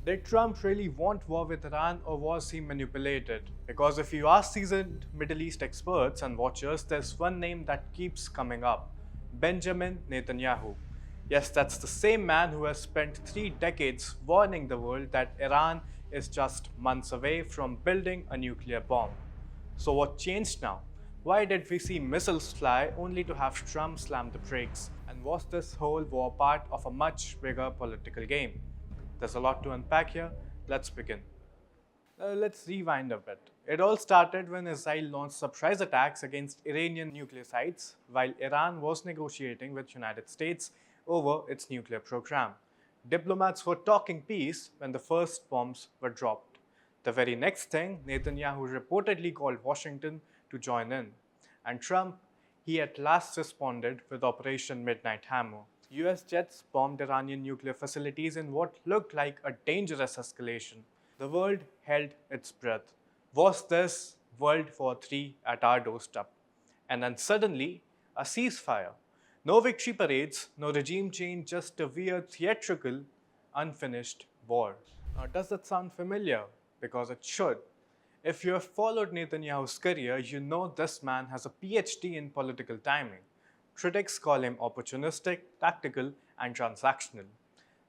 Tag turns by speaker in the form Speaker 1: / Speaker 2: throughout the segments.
Speaker 1: Did Trump really want war with Iran or was he manipulated? Because if you ask seasoned Middle East experts and watchers, there's one name that keeps coming up: Benjamin Netanyahu. Yes, that's the same man who has spent 3 decades warning the world that Iran is just months away from building a nuclear bomb. So, what changed now? Why did we see missiles fly only to have Trump slam the brakes? And was this whole war part of a much bigger political game? There's a lot to unpack here. Let's begin. Let's rewind a bit. It all started when Israel launched surprise attacks against Iranian nuclear sites while Iran was negotiating with United States over its nuclear program. Diplomats were talking peace when the first bombs were dropped. The very next thing, Netanyahu reportedly called Washington to join in. And Trump, he at last responded with Operation Midnight Hammer. US jets bombed Iranian nuclear facilities in what looked like a dangerous escalation. The world held its breath. Was this World War III at our doorstep? And then suddenly, a ceasefire. No victory parades, no regime change, just a weird theatrical, unfinished war. Now, does that sound familiar? Because it should. If you have followed Netanyahu's career, you know this man has a PhD in political timing. Critics call him opportunistic, tactical, and transactional.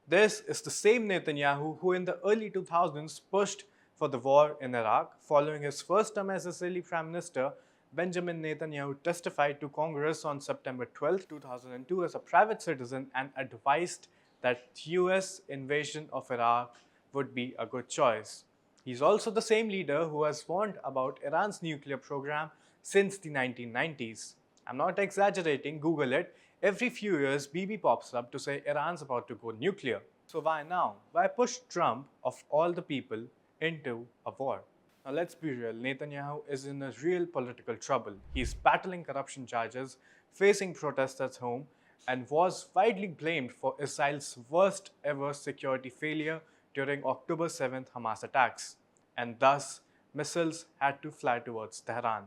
Speaker 1: This is the same Netanyahu who in the early 2000s pushed for the war in Iraq. Following his first term as Israeli Prime Minister, Benjamin Netanyahu testified to Congress on September 12, 2002 as a private citizen and advised that US invasion of Iraq would be a good choice. He's also the same leader who has warned about Iran's nuclear program since the 1990s. I'm not exaggerating, Google it. Every few years, Bibi pops up to say Iran's about to go nuclear. So why now? Why push Trump, of all the people, into a war? Now let's be real, Netanyahu is in a real political trouble. He's battling corruption charges, facing protests at home, and was widely blamed for Israel's worst ever security failure during October 7th Hamas attacks. And thus, missiles had to fly towards Tehran.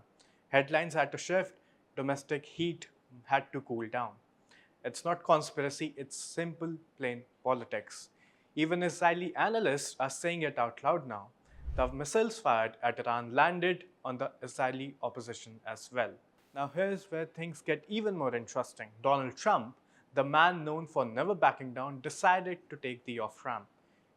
Speaker 1: Headlines had to shift, domestic heat had to cool down. It's not conspiracy, it's simple, plain politics. Even Israeli analysts are saying it out loud now. The missiles fired at Iran landed on the Israeli opposition as well. Now, here's where things get even more interesting. Donald Trump, the man known for never backing down, decided to take the off ramp.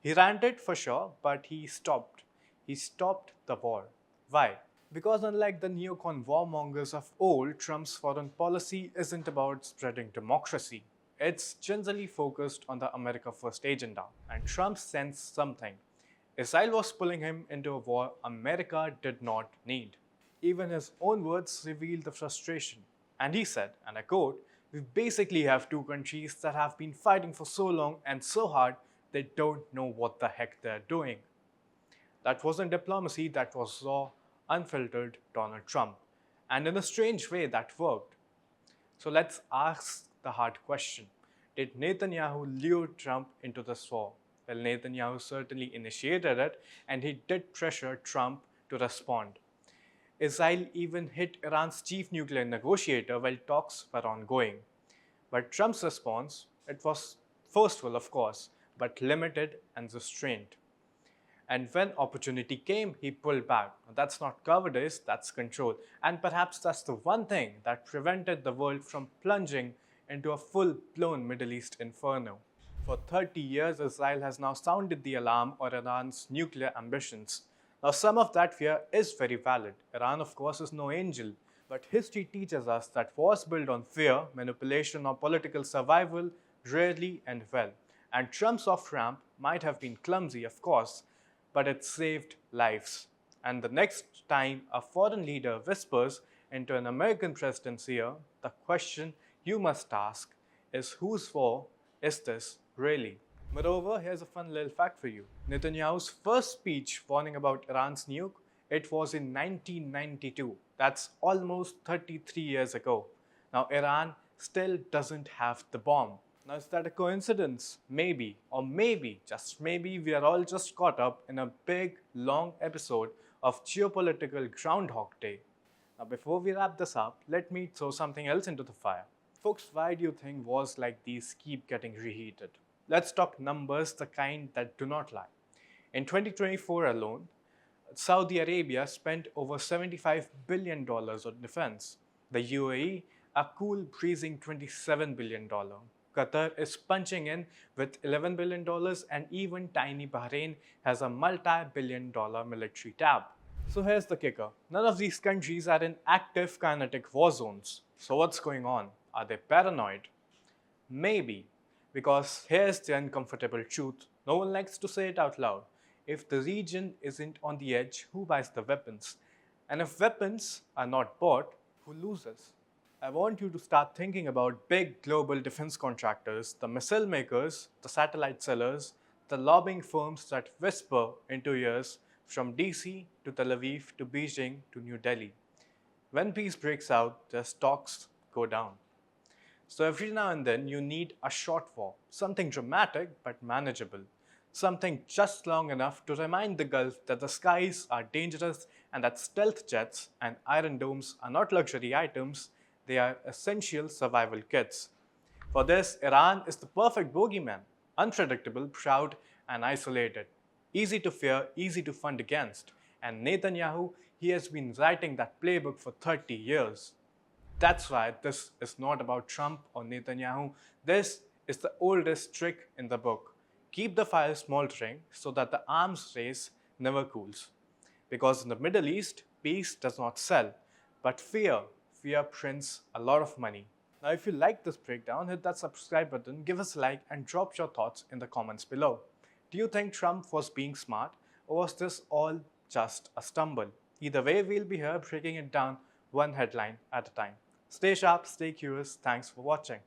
Speaker 1: He ranted for sure, but he stopped. He stopped the war. Why? Because unlike the neocon warmongers of old, Trump's foreign policy isn't about spreading democracy. It's generally focused on the America First agenda. And Trump sensed something. Israel was pulling him into a war America did not need. Even his own words revealed the frustration. And he said, and I quote, "We basically have two countries that have been fighting for so long and so hard they don't know what the heck they're doing." That wasn't diplomacy, that was raw, unfiltered Donald Trump. And in a strange way, that worked. So let's ask the hard question. Did Netanyahu lure Trump into this war? Well, Netanyahu certainly initiated it, and he did pressure Trump to respond. Israel even hit Iran's chief nuclear negotiator while talks were ongoing. But Trump's response, it was forceful, of course, but limited and restrained. And when opportunity came, he pulled back. That's not cowardice, that's control. And perhaps that's the one thing that prevented the world from plunging into a full-blown Middle East inferno. For 30 years, Israel has now sounded the alarm on Iran's nuclear ambitions. Now, some of that fear is very valid. Iran, of course, is no angel. But history teaches us that wars built on fear, manipulation, or political survival rarely end well. And Trump's off-ramp might have been clumsy, of course, but it saved lives. And the next time a foreign leader whispers into an American president's ear, the question you must ask is, whose war is this really? Moreover, here's a fun little fact for you. Netanyahu's first speech warning about Iran's nuke, it was in 1992. That's almost 33 years ago. Now, Iran still doesn't have the bomb. Now, is that a coincidence? Maybe, or maybe, just maybe, we are all just caught up in a big, long episode of geopolitical Groundhog Day. Now, before we wrap this up, let me throw something else into the fire. Folks, why do you think wars like these keep getting reheated? Let's talk numbers, the kind that do not lie. In 2024 alone, Saudi Arabia spent over $75 billion on defense. The UAE, a cool breezing $27 billion. Qatar is punching in with $11 billion, and even tiny Bahrain has a multi-billion dollar military tab. So here's the kicker. None of these countries are in active kinetic war zones. So what's going on? Are they paranoid? Maybe. Because here's the uncomfortable truth. No one likes to say it out loud. If the region isn't on the edge, who buys the weapons? And if weapons are not bought, who loses? I want you to start thinking about big global defense contractors, the missile makers, the satellite sellers, the lobbying firms that whisper into ears from DC to Tel Aviv to Beijing to New Delhi. When peace breaks out, their stocks go down. So every now and then you need a short war, something dramatic but manageable, something just long enough to remind the Gulf that the skies are dangerous and that stealth jets and iron domes are not luxury items, they are essential survival kits. For this, Iran is the perfect bogeyman, unpredictable, proud, and isolated, easy to fear, easy to fund against. And Netanyahu, he has been writing that playbook for 30 years. That's why this is not about Trump or Netanyahu. This is the oldest trick in the book. Keep the fire smoldering so that the arms race never cools. Because in the Middle East, peace does not sell, but fear prints a lot of money. Now, if you like this breakdown, hit that subscribe button, give us a like, and drop your thoughts in the comments below. Do you think Trump was being smart, or was this all just a stumble? Either way, we'll be here breaking it down one headline at a time. Stay sharp, stay curious. Thanks for watching.